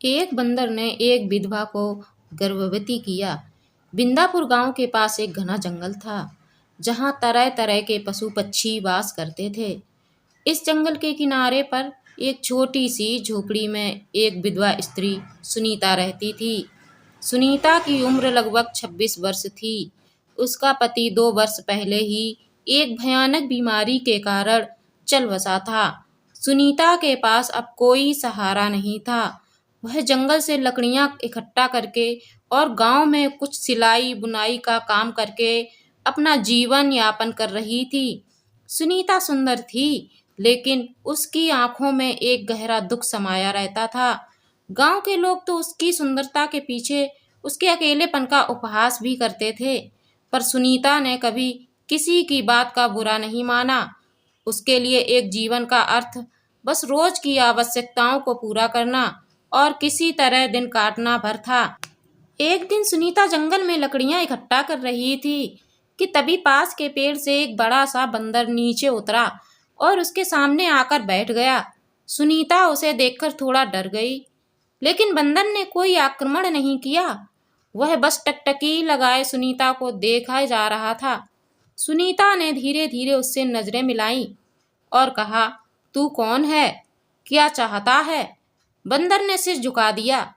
एक बंदर ने एक विधवा को गर्भवती किया। बिंदापुर गांव के पास एक घना जंगल था, जहां तरह तरह के पशु पक्षी वास करते थे। इस जंगल के किनारे पर एक छोटी सी झोपड़ी में एक विधवा स्त्री सुनीता रहती थी। सुनीता की उम्र लगभग 26 वर्ष थी। उसका पति 2 वर्ष पहले ही एक भयानक बीमारी के कारण चल बसा था। सुनीता के पास अब कोई सहारा नहीं था। वह जंगल से लकड़ियां इकट्ठा करके और गांव में कुछ सिलाई बुनाई का काम करके अपना जीवन यापन कर रही थी। सुनीता सुंदर थी, लेकिन उसकी आंखों में एक गहरा दुख समाया रहता था। गांव के लोग तो उसकी सुंदरता के पीछे उसके अकेलेपन का उपहास भी करते थे, पर सुनीता ने कभी किसी की बात का बुरा नहीं माना। उसके लिए एक जीवन का अर्थ बस रोज की आवश्यकताओं को पूरा करना और किसी तरह दिन काटना भर था। एक दिन सुनीता जंगल में लकड़ियां इकट्ठा कर रही थी कि तभी पास के पेड़ से एक बड़ा सा बंदर नीचे उतरा और उसके सामने आकर बैठ गया। सुनीता उसे देखकर थोड़ा डर गई, लेकिन बंदर ने कोई आक्रमण नहीं किया। वह बस टकटकी लगाए सुनीता को देखा जा रहा था। सुनीता ने धीरे धीरे उससे नजरें मिलाईं और कहा, तू कौन है? क्या चाहता है? बंदर ने सिर झुका दिया,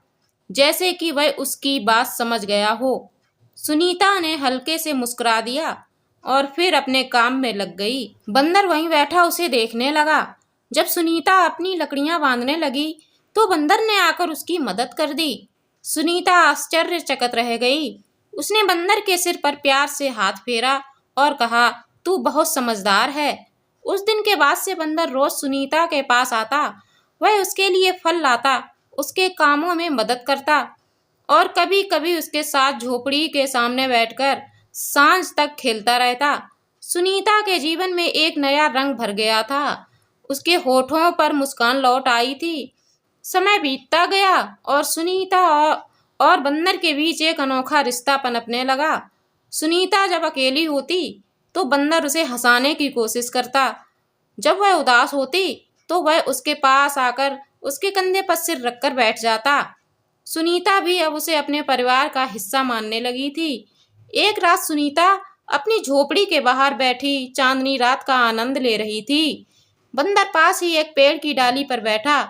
जैसे कि वह उसकी बात समझ गया हो। सुनीता ने हल्के से मुस्कुरा दिया और फिर अपने काम में लग गई। बंदर वहीं बैठा उसे देखने लगा। जब सुनीता अपनी लकड़ियां बांधने लगी तो बंदर ने आकर उसकी मदद कर दी। सुनीता आश्चर्यचकित रह गई। उसने बंदर के सिर पर प्यार से हाथ फेरा और कहा, तू बहुत समझदार है। उस दिन के बाद से बंदर रोज सुनीता के पास आता। वह उसके लिए फल लाता, उसके कामों में मदद करता और कभी कभी उसके साथ झोपड़ी के सामने बैठकर सांझ तक खेलता रहता। सुनीता के जीवन में एक नया रंग भर गया था। उसके होठों पर मुस्कान लौट आई थी। समय बीतता गया और सुनीता और बंदर के बीच एक अनोखा रिश्ता पनपने लगा। सुनीता जब अकेली होती तो बंदर उसे हंसाने की कोशिश करता। जब वह उदास होती तो वह उसके पास आकर उसके कंधे पर सिर रखकर बैठ जाता। सुनीता भी अब उसे अपने परिवार का हिस्सा मानने लगी थी। एक रात सुनीता अपनी झोपड़ी के बाहर बैठी चांदनी रात का आनंद ले रही थी। बंदर पास ही एक पेड़ की डाली पर बैठा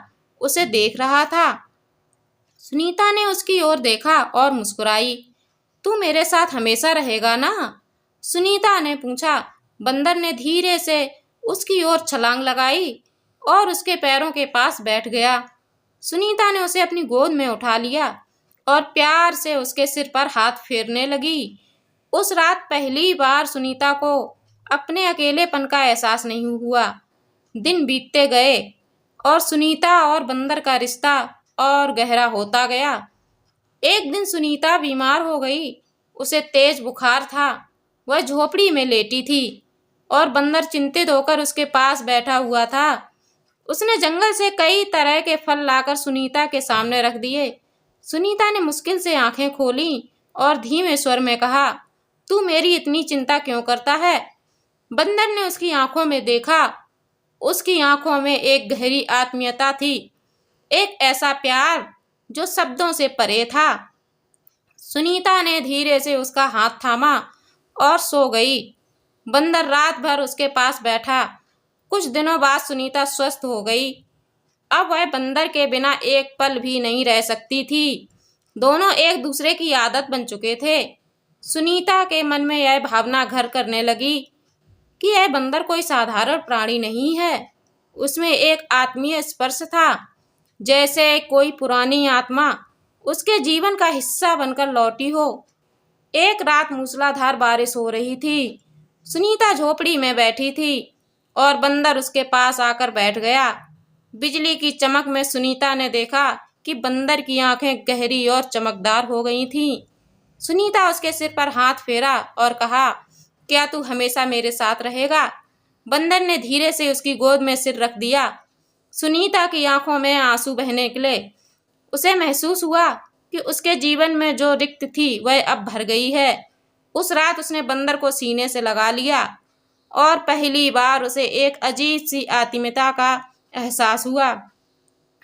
उसे देख रहा था। सुनीता ने उसकी ओर देखा और मुस्कुराई। तू मेरे साथ हमेशा रहेगा ना? सुनीता ने पूछा। बंदर ने धीरे से उसकी ओर छलांग लगाई और उसके पैरों के पास बैठ गया। सुनीता ने उसे अपनी गोद में उठा लिया और प्यार से उसके सिर पर हाथ फेरने लगी। उस रात पहली बार सुनीता को अपने अकेलेपन का एहसास नहीं हुआ। दिन बीतते गए और सुनीता और बंदर का रिश्ता और गहरा होता गया। एक दिन सुनीता बीमार हो गई। उसे तेज बुखार था। वह झोपड़ी में लेटी थी और बंदर चिंतित होकर उसके पास बैठा हुआ था। उसने जंगल से कई तरह के फल लाकर सुनीता के सामने रख दिए। सुनीता ने मुश्किल से आंखें खोली और धीमे स्वर में कहा, तू मेरी इतनी चिंता क्यों करता है? बंदर ने उसकी आंखों में देखा। उसकी आंखों में एक गहरी आत्मीयता थी, एक ऐसा प्यार जो शब्दों से परे था। सुनीता ने धीरे से उसका हाथ थामा और सो गई। बंदर रात भर उसके पास बैठा। कुछ दिनों बाद सुनीता स्वस्थ हो गई। अब वह बंदर के बिना एक पल भी नहीं रह सकती थी। दोनों एक दूसरे की आदत बन चुके थे। सुनीता के मन में यह भावना घर करने लगी कि यह बंदर कोई साधारण प्राणी नहीं है। उसमें एक आत्मीय स्पर्श था, जैसे कोई पुरानी आत्मा उसके जीवन का हिस्सा बनकर लौटी हो। एक रात मूसलाधार बारिश हो रही थी। सुनीता झोपड़ी में बैठी थी और बंदर उसके पास आकर बैठ गया। बिजली की चमक में सुनीता ने देखा कि बंदर की आंखें गहरी और चमकदार हो गई थीं। सुनीता उसके सिर पर हाथ फेरा और कहा, क्या तू हमेशा मेरे साथ रहेगा? बंदर ने धीरे से उसकी गोद में सिर रख दिया। सुनीता की आंखों में आंसू बहने निकले। उसे महसूस हुआ कि उसके जीवन में जो रिक्त थी वह अब भर गई है। उस रात उसने बंदर को सीने से लगा लिया और पहली बार उसे एक अजीब सी आत्मीयता का एहसास हुआ।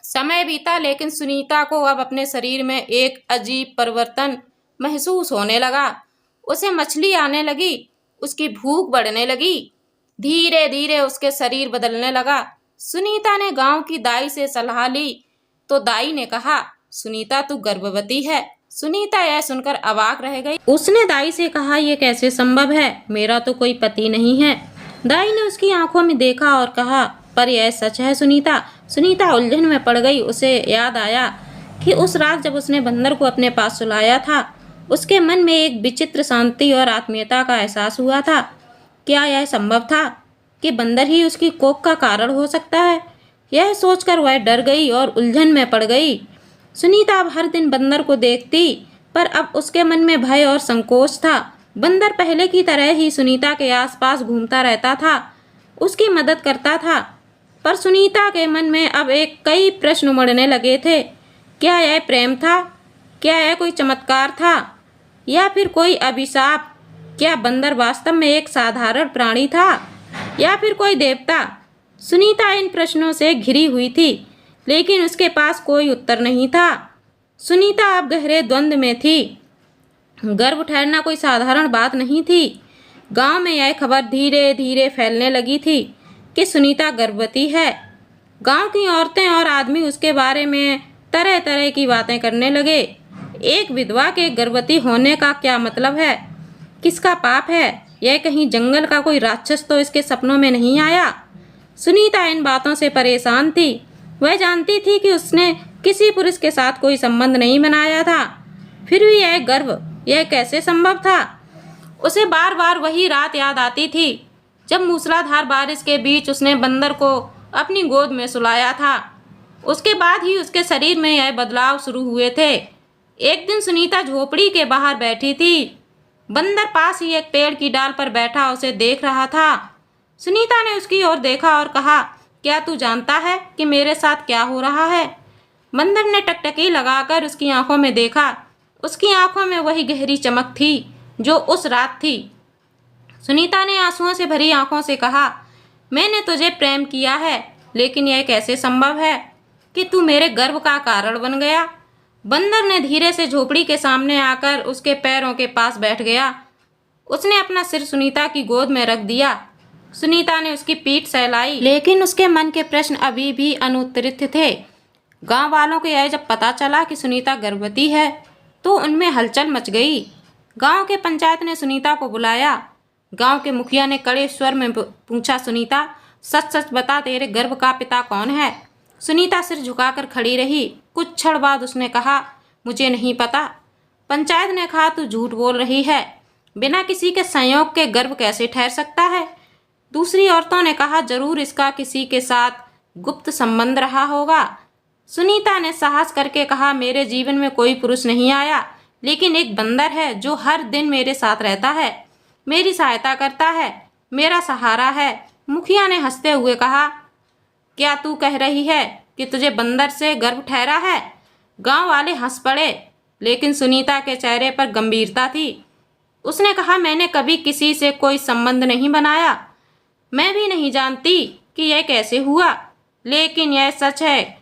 समय बीता, लेकिन सुनीता को अब अपने शरीर में एक अजीब परिवर्तन महसूस होने लगा। उसे मछली आने लगी, उसकी भूख बढ़ने लगी, धीरे धीरे उसके शरीर बदलने लगा। सुनीता ने गांव की दाई से सलाह ली तो दाई ने कहा, सुनीता तू गर्भवती है। सुनीता यह सुनकर अवाक रह गई। उसने दाई से कहा, यह कैसे संभव है, मेरा तो कोई पति नहीं है। दाई ने उसकी आंखों में देखा और कहा, पर यह सच है सुनीता। सुनीता उलझन में पड़ गई। उसे याद आया कि उस रात जब उसने बंदर को अपने पास सुलाया था, उसके मन में एक विचित्र शांति और आत्मीयता का एहसास हुआ था। क्या यह संभव था कि बंदर ही उसकी कोख का कारण हो सकता है? यह सोचकर वह डर गई और उलझन में पड़ गई। सुनीता अब हर दिन बंदर को देखती, पर अब उसके मन में भय और संकोच था। बंदर पहले की तरह ही सुनीता के आसपास घूमता रहता था, उसकी मदद करता था, पर सुनीता के मन में अब कई प्रश्न उमड़ने लगे थे। क्या यह प्रेम था? क्या यह कोई चमत्कार था, या फिर कोई अभिशाप? क्या बंदर वास्तव में एक साधारण प्राणी था, या फिर कोई देवता? सुनीता इन प्रश्नों से घिरी हुई थी, लेकिन उसके पास कोई उत्तर नहीं था। सुनीता अब गहरे द्वंद्व में थी। गर्भ ठहरना कोई साधारण बात नहीं थी। गांव में यह खबर धीरे धीरे फैलने लगी थी कि सुनीता गर्भवती है। गांव की औरतें और आदमी उसके बारे में तरह तरह की बातें करने लगे। एक विधवा के गर्भवती होने का क्या मतलब है? किसका पाप है? यह कहीं जंगल का कोई राक्षस तो इसके सपनों में नहीं आया? सुनीता इन बातों से परेशान थी। वह जानती थी कि उसने किसी पुरुष के साथ कोई संबंध नहीं बनाया था, फिर भी यह गर्व, यह कैसे संभव था? उसे बार बार वही रात याद आती थी जब मूसलाधार बारिश के बीच उसने बंदर को अपनी गोद में सुलाया था। उसके बाद ही उसके शरीर में यह बदलाव शुरू हुए थे। एक दिन सुनीता झोपड़ी के बाहर बैठी थी। बंदर पास ही एक पेड़ की डाल पर बैठा उसे देख रहा था। सुनीता ने उसकी ओर देखा और कहा, क्या तू जानता है कि मेरे साथ क्या हो रहा है? बंदर ने टकटकी लगाकर उसकी आंखों में देखा। उसकी आंखों में वही गहरी चमक थी जो उस रात थी। सुनीता ने आंसुओं से भरी आंखों से कहा, मैंने तुझे प्रेम किया है, लेकिन यह कैसे संभव है कि तू मेरे गर्भ का कारण बन गया? बंदर ने धीरे से झोपड़ी के सामने आकर उसके पैरों के पास बैठ गया। उसने अपना सिर सुनीता की गोद में रख दिया। सुनीता ने उसकी पीठ सहलाई, लेकिन उसके मन के प्रश्न अभी भी अनुत्तरित थे। गांव वालों को यह जब पता चला कि सुनीता गर्भवती है तो उनमें हलचल मच गई। गांव के पंचायत ने सुनीता को बुलाया। गांव के मुखिया ने कड़े स्वर में पूछा, सुनीता सच सच बता, तेरे गर्भ का पिता कौन है? सुनीता सिर झुकाकर खड़ी रही। कुछ क्षण बाद उसने कहा, मुझे नहीं पता। पंचायत ने कहा, तू झूठ बोल रही है, बिना किसी के संयोग के गर्भ कैसे ठहर सकता है? दूसरी औरतों ने कहा, जरूर इसका किसी के साथ गुप्त संबंध रहा होगा। सुनीता ने साहस करके कहा, मेरे जीवन में कोई पुरुष नहीं आया, लेकिन एक बंदर है जो हर दिन मेरे साथ रहता है, मेरी सहायता करता है, मेरा सहारा है। मुखिया ने हंसते हुए कहा, क्या तू कह रही है कि तुझे बंदर से गर्भ ठहरा है? गांव वाले हंस पड़े, लेकिन सुनीता के चेहरे पर गंभीरता थी। उसने कहा, मैंने कभी किसी से कोई संबंध नहीं बनाया, मैं भी नहीं जानती कि यह कैसे हुआ, लेकिन यह सच है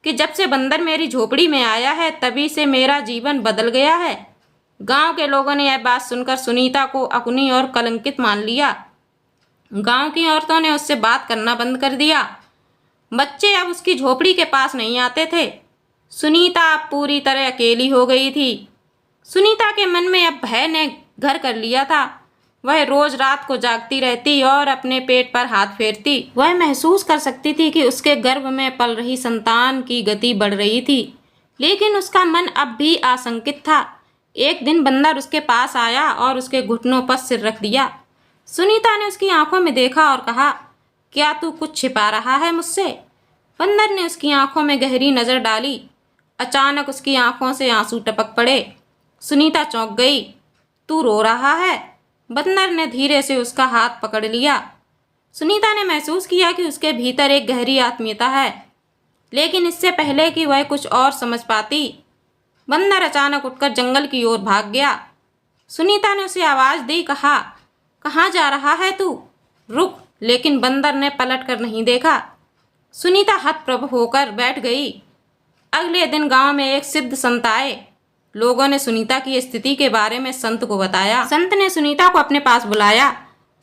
कि जब से बंदर मेरी झोपड़ी में आया है तभी से मेरा जीवन बदल गया है। गांव के लोगों ने यह बात सुनकर सुनीता को अकुनी और कलंकित मान लिया। गांव की औरतों ने उससे बात करना बंद कर दिया। बच्चे अब उसकी झोपड़ी के पास नहीं आते थे। सुनीता अब पूरी तरह अकेली हो गई थी। सुनीता के मन में अब भय ने घर कर लिया था। वह रोज रात को जागती रहती और अपने पेट पर हाथ फेरती। वह महसूस कर सकती थी कि उसके गर्भ में पल रही संतान की गति बढ़ रही थी, लेकिन उसका मन अब भी आशंकित था। एक दिन बंदर उसके पास आया और उसके घुटनों पर सिर रख दिया। सुनीता ने उसकी आंखों में देखा और कहा, क्या तू कुछ छिपा रहा है मुझसे? बंदर ने उसकी आंखों में गहरी नजर डाली। अचानक उसकी आंखों से आंसू टपक पड़े। सुनीता चौंक गई। तू रो रहा है? बंदर ने धीरे से उसका हाथ पकड़ लिया। सुनीता ने महसूस किया कि उसके भीतर एक गहरी आत्मीयता है, लेकिन इससे पहले कि वह कुछ और समझ पाती, बंदर अचानक उठकर जंगल की ओर भाग गया। सुनीता ने उसे आवाज दी, कहा, कहाँ जा रहा है तू? रुक। लेकिन बंदर ने पलट कर नहीं देखा। सुनीता हतप्रभ होकर बैठ गई। अगले दिन गांव में एक सिद्ध संत आए। लोगों ने सुनीता की स्थिति के बारे में संत को बताया। संत ने सुनीता को अपने पास बुलाया।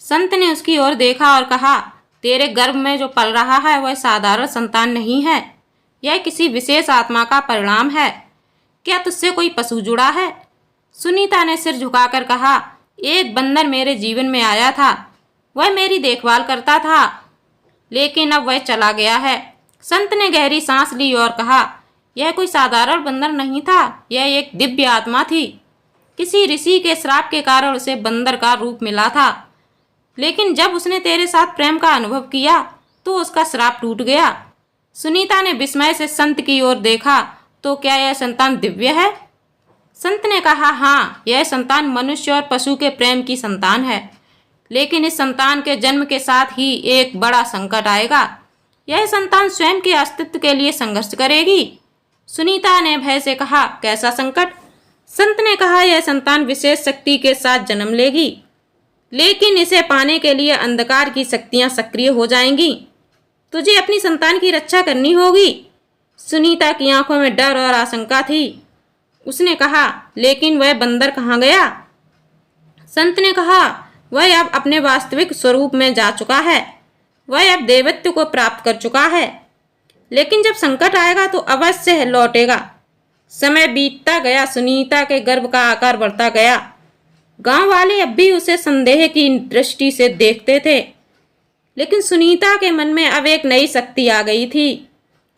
संत ने उसकी ओर देखा और कहा, तेरे गर्भ में जो पल रहा है वह साधारण संतान नहीं है, यह किसी विशेष आत्मा का परिणाम है। क्या तुझसे कोई पशु जुड़ा है? सुनीता ने सिर झुकाकर कहा, एक बंदर मेरे जीवन में आया था, वह मेरी देखभाल करता था, लेकिन अब वह चला गया है। संत ने गहरी सांस ली और कहा, यह कोई साधारण बंदर नहीं था, यह एक दिव्य आत्मा थी। किसी ऋषि के श्राप के कारण उसे बंदर का रूप मिला था, लेकिन जब उसने तेरे साथ प्रेम का अनुभव किया तो उसका श्राप टूट गया। सुनीता ने विस्मय से संत की ओर देखा, तो क्या यह संतान दिव्य है? संत ने कहा, हाँ, यह संतान मनुष्य और पशु के प्रेम की संतान है, लेकिन इस संतान के जन्म के साथ ही एक बड़ा संकट आएगा। यह संतान स्वयं के अस्तित्व के लिए संघर्ष करेगी। सुनीता ने भय से कहा, कैसा संकट? संत ने कहा, यह संतान विशेष शक्ति के साथ जन्म लेगी, लेकिन इसे पाने के लिए अंधकार की शक्तियां सक्रिय हो जाएंगी। तुझे अपनी संतान की रक्षा करनी होगी। सुनीता की आंखों में डर और आशंका थी। उसने कहा, लेकिन वह बंदर कहाँ गया? संत ने कहा, वह अब अपने वास्तविक स्वरूप में जा चुका है, वह अब देवत्व को प्राप्त कर चुका है, लेकिन जब संकट आएगा तो अवश्य लौटेगा। समय बीतता गया, सुनीता के गर्भ का आकार बढ़ता गया। गांव वाले अब भी उसे संदेह की दृष्टि से देखते थे, लेकिन सुनीता के मन में अब एक नई शक्ति आ गई थी।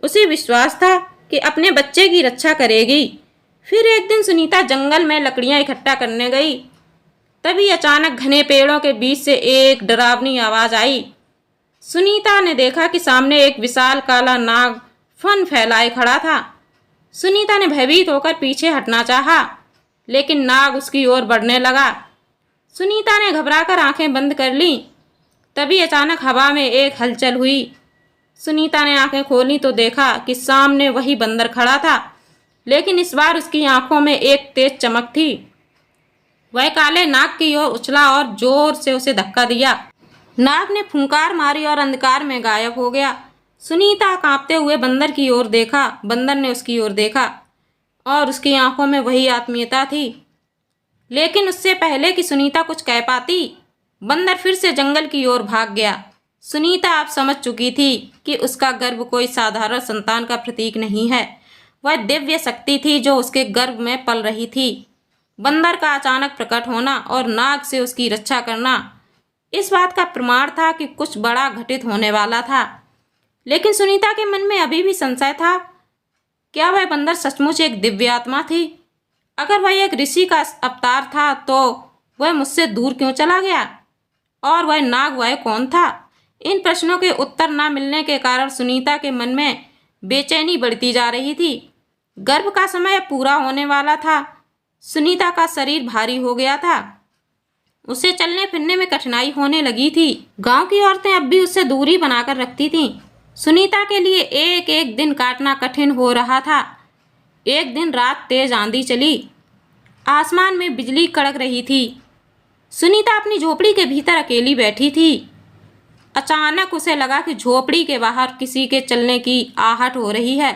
उसे विश्वास था कि अपने बच्चे की रक्षा करेगी। फिर एक दिन सुनीता जंगल में लकड़ियां इकट्ठा करने गई। तभी अचानक घने पेड़ों के बीच से एक डरावनी आवाज आई। सुनीता ने देखा कि सामने एक विशाल काला नाग फन फैलाए खड़ा था। सुनीता ने भयभीत होकर पीछे हटना चाहा, लेकिन नाग उसकी ओर बढ़ने लगा। सुनीता ने घबराकर आंखें बंद कर लीं। तभी अचानक हवा में एक हलचल हुई। सुनीता ने आंखें खोली तो देखा कि सामने वही बंदर खड़ा था, लेकिन इस बार उसकी आंखों में एक तेज चमक थी। वह काले नाग की ओर उछला और जोर से उसे धक्का दिया। नाग ने फुंकार मारी और अंधकार में गायब हो गया। सुनीता कांपते हुए बंदर की ओर देखा। बंदर ने उसकी ओर देखा और उसकी आंखों में वही आत्मीयता थी, लेकिन उससे पहले कि सुनीता कुछ कह पाती, बंदर फिर से जंगल की ओर भाग गया। सुनीता अब समझ चुकी थी कि उसका गर्भ कोई साधारण संतान का प्रतीक नहीं है, वह दिव्य शक्ति थी जो उसके गर्भ में पल रही थी। बंदर का अचानक प्रकट होना और नाग से उसकी रक्षा करना इस बात का प्रमाण था कि कुछ बड़ा घटित होने वाला था। लेकिन सुनीता के मन में अभी भी संशय था। क्या वह बंदर सचमुच एक दिव्य आत्मा थी? अगर वह एक ऋषि का अवतार था तो वह मुझसे दूर क्यों चला गया? और वह नाग वह कौन था? इन प्रश्नों के उत्तर न मिलने के कारण सुनीता के मन में बेचैनी बढ़ती जा रही थी। गर्भ का समय पूरा होने वाला था। सुनीता का शरीर भारी हो गया था। उसे चलने फिरने में कठिनाई होने लगी थी। गांव की औरतें अब भी उससे दूरी बनाकर रखती थीं। सुनीता के लिए एक एक दिन काटना कठिन हो रहा था। एक दिन रात तेज आंधी चली। आसमान में बिजली कड़क रही थी। सुनीता अपनी झोपड़ी के भीतर अकेली बैठी थी। अचानक उसे लगा कि झोपड़ी के बाहर किसी के चलने की आहट हो रही है।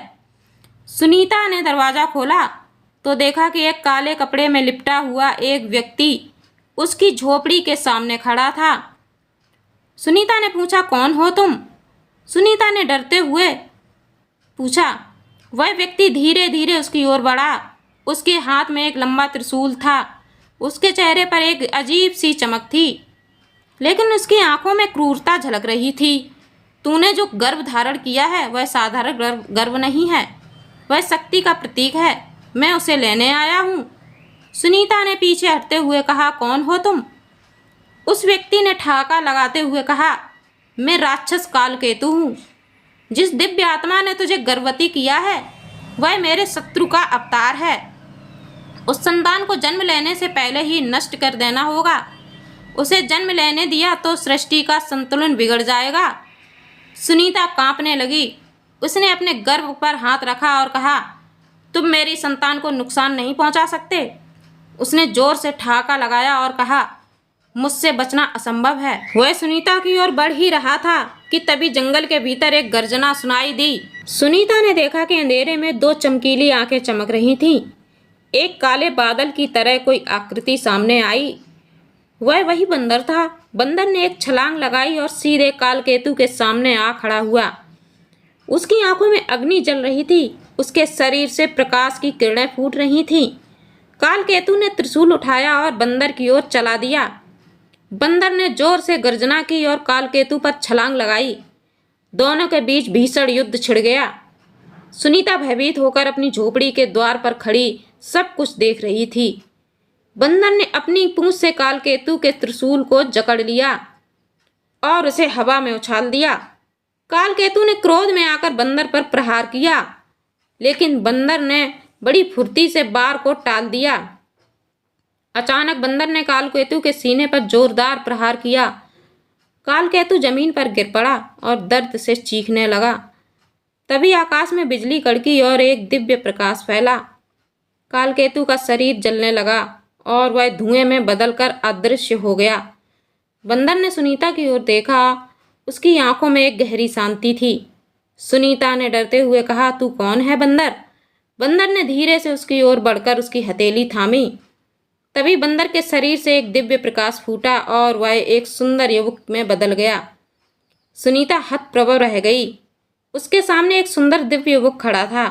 सुनीता ने दरवाज़ा खोला तो देखा कि एक काले कपड़े में लिपटा हुआ एक व्यक्ति उसकी झोपड़ी के सामने खड़ा था। सुनीता ने पूछा, कौन हो तुम? सुनीता ने डरते हुए पूछा। वह व्यक्ति धीरे धीरे उसकी ओर बढ़ा। उसके हाथ में एक लंबा त्रिशूल था। उसके चेहरे पर एक अजीब सी चमक थी, लेकिन उसकी आंखों में क्रूरता झलक रही थी। तूने जो गर्भ धारण किया है वह साधारण गर्भ नहीं है, वह शक्ति का प्रतीक है। मैं उसे लेने आया हूँ। सुनीता ने पीछे हटते हुए कहा, कौन हो तुम? उस व्यक्ति ने ठहाका लगाते हुए कहा, मैं राक्षस कालकेतु हूँ। जिस दिव्य आत्मा ने तुझे गर्भवती किया है वह मेरे शत्रु का अवतार है। उस संतान को जन्म लेने से पहले ही नष्ट कर देना होगा। उसे जन्म लेने दिया तो सृष्टि का संतुलन बिगड़ जाएगा। सुनीता कांपने लगी। उसने अपने गर्भ पर हाथ रखा और कहा, तुम मेरी संतान को नुकसान नहीं पहुंचा सकते। उसने जोर से ठहाका लगाया और कहा, मुझसे बचना असंभव है। वह सुनीता की ओर बढ़ ही रहा था कि तभी जंगल के भीतर एक गर्जना सुनाई दी। सुनीता ने देखा कि अंधेरे में दो चमकीली आंखें चमक रही थीं। एक काले बादल की तरह कोई आकृति सामने आई। वह वही बंदर था। बंदर ने एक छलांग लगाई और सीधे कालकेतु के सामने आ खड़ा हुआ। उसकी आंखों में अग्नि जल रही थी। उसके शरीर से प्रकाश की किरणें फूट रही थीं। कालकेतु ने त्रिशूल उठाया और बंदर की ओर चला दिया। बंदर ने जोर से गर्जना की और कालकेतु पर छलांग लगाई। दोनों के बीच भीषण युद्ध छिड़ गया। सुनीता भयभीत होकर अपनी झोपड़ी के द्वार पर खड़ी सब कुछ देख रही थी। बंदर ने अपनी पूंछ से कालकेतु के त्रिशूल को जकड़ लिया और उसे हवा में उछाल दिया। कालकेतु ने क्रोध में आकर बंदर पर प्रहार किया, लेकिन बंदर ने बड़ी फुर्ती से वार को टाल दिया। अचानक बंदर ने कालकेतु के सीने पर जोरदार प्रहार किया। कालकेतु जमीन पर गिर पड़ा और दर्द से चीखने लगा। तभी आकाश में बिजली कड़की और एक दिव्य प्रकाश फैला। कालकेतु का शरीर जलने लगा और वह धुएं में बदलकर अदृश्य हो गया। बंदर ने सुनीता की ओर देखा। उसकी आंखों में एक गहरी शांति थी। सुनीता ने डरते हुए कहा, तू कौन है बंदर? बंदर ने धीरे से उसकी ओर बढ़कर उसकी हथेली थामी। तभी बंदर के शरीर से एक दिव्य प्रकाश फूटा और वह एक सुंदर युवक में बदल गया। सुनीता हतप्रभ रह गई। उसके सामने एक सुंदर दिव्य युवक खड़ा था।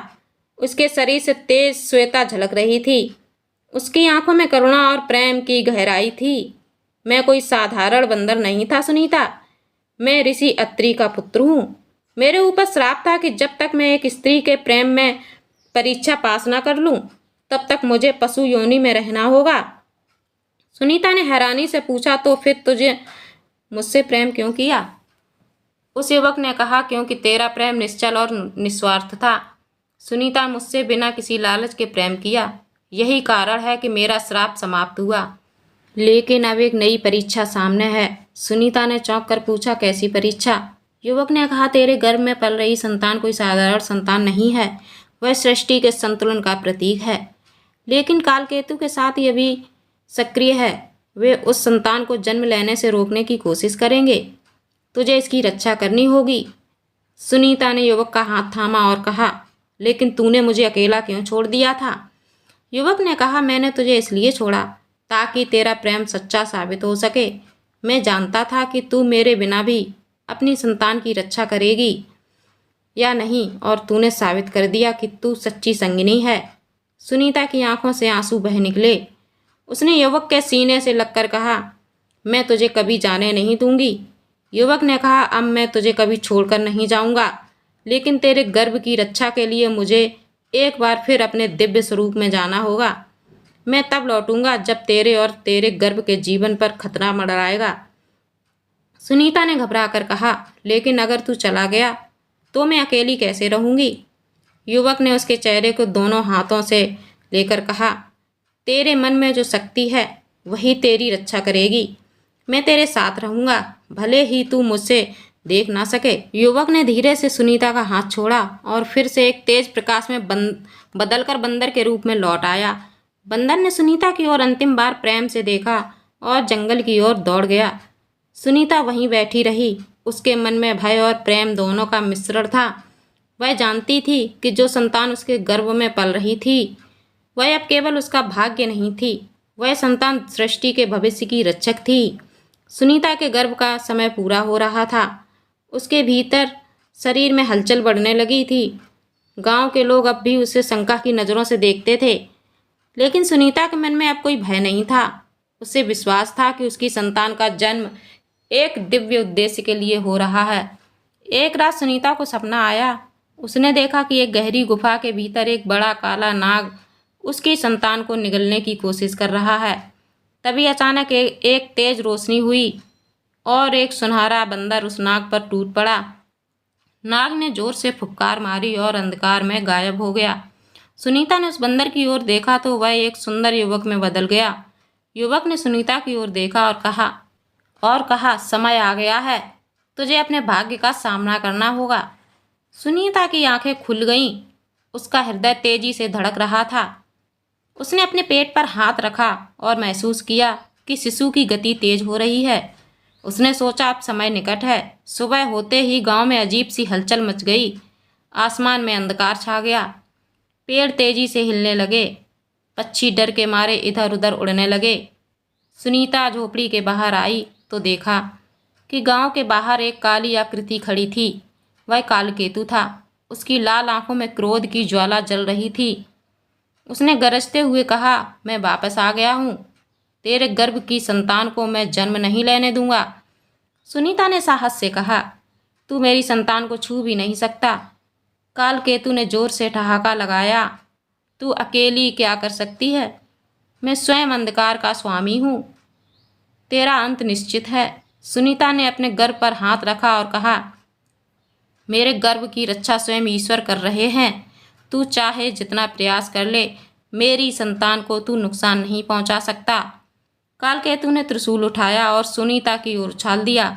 उसके शरीर से तेज श्वेता झलक रही थी। उसकी आंखों में करुणा और प्रेम की गहराई थी। मैं कोई साधारण बंदर नहीं था सुनीता। मैं ऋषि अत्रि का पुत्र हूँ। मेरे ऊपर श्राप था कि जब तक मैं एक स्त्री के प्रेम में परीक्षा पास न कर लूँ, तब तक मुझे पशु योनि में रहना होगा। सुनीता ने हैरानी से पूछा, तो फिर तुझे मुझसे प्रेम क्यों किया? उस युवक ने कहा, क्योंकि तेरा प्रेम निश्चल और निस्वार्थ था। सुनीता, मुझसे बिना किसी लालच के प्रेम किया। यही कारण है कि मेरा श्राप समाप्त हुआ। लेकिन अब एक नई परीक्षा सामने है। सुनीता ने चौंक कर पूछा, कैसी परीक्षा? युवक ने कहा, तेरे गर्भ में पल रही संतान कोई साधारण संतान नहीं है। वह सृष्टि के संतुलन का प्रतीक है। लेकिन कालकेतु के साथ ये भी सक्रिय है। वे उस संतान को जन्म लेने से रोकने की कोशिश करेंगे। तुझे इसकी रक्षा करनी होगी। सुनीता ने युवक का हाथ थामा और कहा, लेकिन तूने मुझे अकेला क्यों छोड़ दिया था? युवक ने कहा, मैंने तुझे इसलिए छोड़ा ताकि तेरा प्रेम सच्चा साबित हो सके। मैं जानता था कि तू मेरे बिना भी अपनी संतान की रक्षा करेगी या नहीं, और तूने साबित कर दिया कि तू सच्ची संगिनी है। सुनीता की आंखों से आंसू बह निकले। उसने युवक के सीने से लगकर कहा, मैं तुझे कभी जाने नहीं दूंगी। युवक ने कहा, अब मैं तुझे कभी छोड़कर नहीं जाऊंगा, लेकिन तेरे गर्भ की रक्षा के लिए मुझे एक बार फिर अपने दिव्य स्वरूप में जाना होगा। मैं तब लौटूंगा जब तेरे और तेरे गर्भ के जीवन पर खतरा मंडराएगा। सुनीता ने घबरा कर कहा, लेकिन अगर तू चला गया तो मैं अकेली कैसे रहूंगी? युवक ने उसके चेहरे को दोनों हाथों से लेकर कहा, तेरे मन में जो शक्ति है वही तेरी रक्षा करेगी। मैं तेरे साथ रहूंगा, भले ही तू मुझसे देख ना सके। युवक ने धीरे से सुनीता का हाथ छोड़ा और फिर से एक तेज प्रकाश में बदलकर बंदर के रूप में लौट आया। बंदर ने सुनीता की ओर अंतिम बार प्रेम से देखा और जंगल की ओर दौड़ गया। सुनीता वहीं बैठी रही। उसके मन में भय और प्रेम दोनों का मिश्रण था। वह जानती थी कि जो संतान उसके गर्भ में पल रही थी वह अब केवल उसका भाग्य नहीं थी, वह संतान सृष्टि के भविष्य की रक्षक थी। सुनीता के गर्भ का समय पूरा हो रहा था। उसके भीतर शरीर में हलचल बढ़ने लगी थी। गांव के लोग अब भी उसे शंका की नज़रों से देखते थे, लेकिन सुनीता के मन में अब कोई भय नहीं था। उसे विश्वास था कि उसकी संतान का जन्म एक दिव्य उद्देश्य के लिए हो रहा है। एक रात सुनीता को सपना आया। उसने देखा कि एक गहरी गुफा के भीतर एक बड़ा काला नाग उसकी संतान को निगलने की कोशिश कर रहा है। तभी अचानक एक तेज रोशनी हुई और एक सुनहरा बंदर उस नाग पर टूट पड़ा। नाग ने जोर से फुफकार मारी और अंधकार में गायब हो गया। सुनीता ने उस बंदर की ओर देखा तो वह एक सुंदर युवक में बदल गया। युवक ने सुनीता की ओर देखा और कहा, समय आ गया है, तुझे अपने भाग्य का सामना करना होगा। सुनीता की आंखें खुल गईं। उसका हृदय तेजी से धड़क रहा था। उसने अपने पेट पर हाथ रखा और महसूस किया कि शिशु की गति तेज हो रही है। उसने सोचा अब समय निकट है। सुबह होते ही गांव में अजीब सी हलचल मच गई। आसमान में अंधकार छा गया। पेड़ तेजी से हिलने लगे। पक्षी डर के मारे इधर उधर उड़ने लगे। सुनीता झोपड़ी के बाहर आई तो देखा कि गांव के बाहर एक काली आकृति खड़ी थी। वह कालकेतु था। उसकी लाल आंखों में क्रोध की ज्वाला जल रही थी। उसने गरजते हुए कहा, मैं वापस आ गया हूँ। तेरे गर्भ की संतान को मैं जन्म नहीं लेने दूंगा। सुनीता ने साहस से कहा, तू मेरी संतान को छू भी नहीं सकता। कालकेतु ने जोर से ठहाका लगाया, तू अकेली क्या कर सकती है? मैं स्वयं अंधकार का स्वामी हूँ। तेरा अंत निश्चित है। सुनीता ने अपने गर्भ पर हाथ रखा और कहा, मेरे गर्भ की रक्षा स्वयं ईश्वर कर रहे हैं। तू चाहे जितना प्रयास कर ले, मेरी संतान को तू नुकसान नहीं पहुंचा सकता। कालकेतु ने त्रिशूल उठाया और सुनीता की ओर उछाल दिया।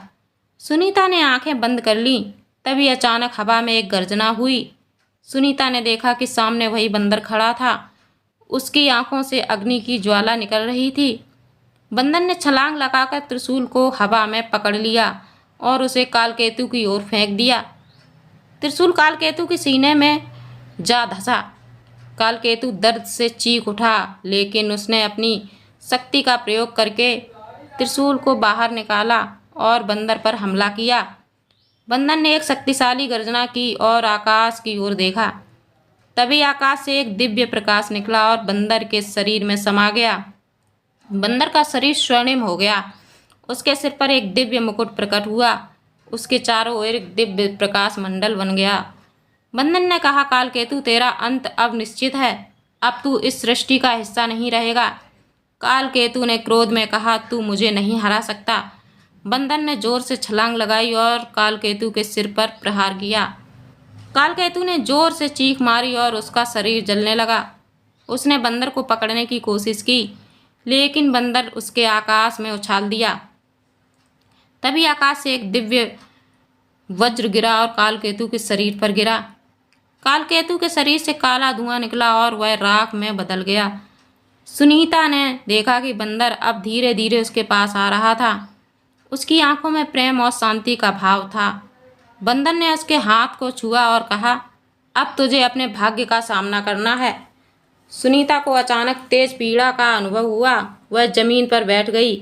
सुनीता ने आंखें बंद कर लीं। तभी अचानक हवा में एक गर्जना हुई। सुनीता ने देखा कि सामने वही बंदर खड़ा था। उसकी आंखों से अग्नि की ज्वाला निकल रही थी। बंदर ने छलांग लगाकर त्रिशूल को हवा में पकड़ लिया और उसे कालकेतु की ओर फेंक दिया। त्रिशूल कालकेतु के सीने में जा धंसा। कालकेतु दर्द से चीख उठा, लेकिन उसने अपनी शक्ति का प्रयोग करके त्रिशूल को बाहर निकाला और बंदर पर हमला किया। बंदर ने एक शक्तिशाली गर्जना की और आकाश की ओर देखा। तभी आकाश से एक दिव्य प्रकाश निकला और बंदर के शरीर में समा गया। बंदर का शरीर स्वर्णिम हो गया। उसके सिर पर एक दिव्य मुकुट प्रकट हुआ। उसके चारों ओर एक दिव्य प्रकाश मंडल बन गया। बंदर ने कहा, कालकेतु, तेरा अंत अब निश्चित है। अब तू इस सृष्टि का हिस्सा नहीं रहेगा। कालकेतु ने क्रोध में कहा, तू मुझे नहीं हरा सकता। बंदर ने जोर से छलांग लगाई और कालकेतु के सिर पर प्रहार किया। कालकेतु ने जोर से चीख मारी और उसका शरीर जलने लगा। उसने बंदर को पकड़ने की कोशिश की, लेकिन बंदर उसके आकाश में उछाल दिया। तभी आकाश से एक दिव्य वज्र गिरा और कालकेतु के शरीर पर गिरा। कालकेतु के शरीर से काला धुआं निकला और वह राख में बदल गया। सुनीता ने देखा कि बंदर अब धीरे धीरे उसके पास आ रहा था। उसकी आंखों में प्रेम और शांति का भाव था। बंदर ने उसके हाथ को छुआ और कहा, अब तुझे अपने भाग्य का सामना करना है। सुनीता को अचानक तेज पीड़ा का अनुभव हुआ। वह जमीन पर बैठ गई।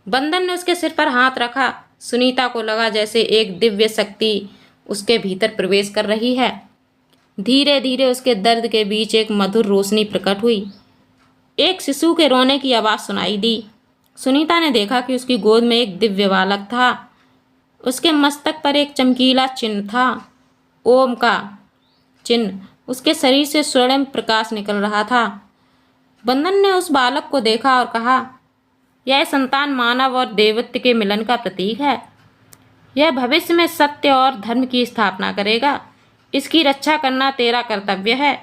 बंदर ने उसके सिर पर हाथ रखा। सुनीता को लगा जैसे एक दिव्य शक्ति उसके भीतर प्रवेश कर रही है। धीरे धीरे उसके दर्द के बीच एक मधुर रोशनी प्रकट हुई। एक शिशु के रोने की आवाज़ सुनाई दी। सुनीता ने देखा कि उसकी गोद में एक दिव्य बालक था। उसके मस्तक पर एक चमकीला चिन्ह था, ओम का चिन्ह। उसके शरीर से स्वर्णिम प्रकाश निकल रहा था। बंदर ने उस बालक को देखा और कहा, यह संतान मानव और देवत्व के मिलन का प्रतीक है। यह भविष्य में सत्य और धर्म की स्थापना करेगा। इसकी रक्षा करना तेरा कर्तव्य है।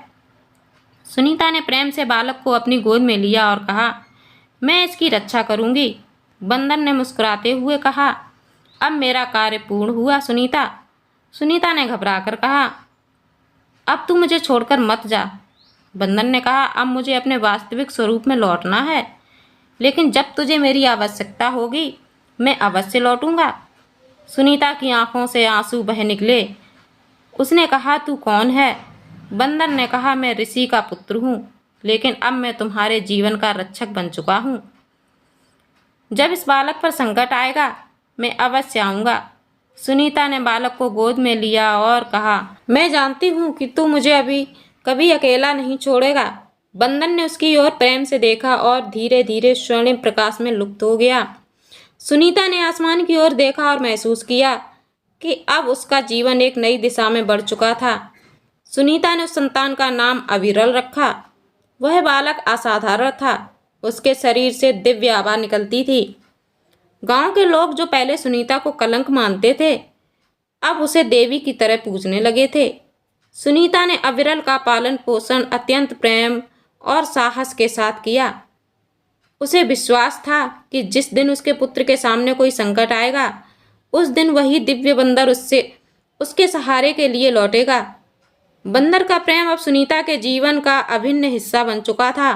सुनीता ने प्रेम से बालक को अपनी गोद में लिया और कहा, मैं इसकी रक्षा करूंगी। बंदर ने मुस्कुराते हुए कहा, अब मेरा कार्य पूर्ण हुआ सुनीता। सुनीता ने घबराकर कहा, अब तू मुझे छोड़कर मत जा। बंदर ने कहा, अब मुझे अपने वास्तविक स्वरूप में लौटना है, लेकिन जब तुझे मेरी आवश्यकता होगी मैं अवश्य लौटूंगा। सुनीता की आंखों से आंसू बह निकले। उसने कहा, तू कौन है? बंदर ने कहा, मैं ऋषि का पुत्र हूँ, लेकिन अब मैं तुम्हारे जीवन का रक्षक बन चुका हूँ। जब इस बालक पर संकट आएगा मैं अवश्य आऊँगा। सुनीता ने बालक को गोद में लिया और कहा, मैं जानती हूँ कि तू मुझे अभी कभी अकेला नहीं छोड़ेगा। बंदर ने उसकी ओर प्रेम से देखा और धीरे धीरे स्वर्णिम प्रकाश में लुप्त हो गया। सुनीता ने आसमान की ओर देखा और महसूस किया कि अब उसका जीवन एक नई दिशा में बढ़ चुका था। सुनीता ने उस संतान का नाम अविरल रखा। वह बालक असाधारण था। उसके शरीर से दिव्य आभा निकलती थी। गांव के लोग जो पहले सुनीता को कलंक मानते थे, अब उसे देवी की तरह पूजने लगे थे। सुनीता ने अविरल का पालन पोषण अत्यंत प्रेम और साहस के साथ किया। उसे विश्वास था कि जिस दिन उसके पुत्र के सामने कोई संकट आएगा, उस दिन वही दिव्य बंदर उसके सहारे के लिए लौटेगा। बंदर का प्रेम अब सुनीता के जीवन का अभिन्न हिस्सा बन चुका था।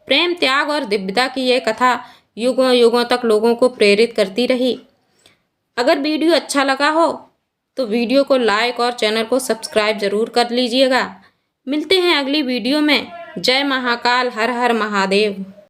प्रेम, त्याग और दिव्यता की यह कथा युगों युगों तक लोगों को प्रेरित करती रही। अगर वीडियो अच्छा लगा हो तो वीडियो को लाइक और चैनल को सब्सक्राइब जरूर कर लीजिएगा। मिलते हैं अगली वीडियो में। जय महाकाल, हर हर महादेव।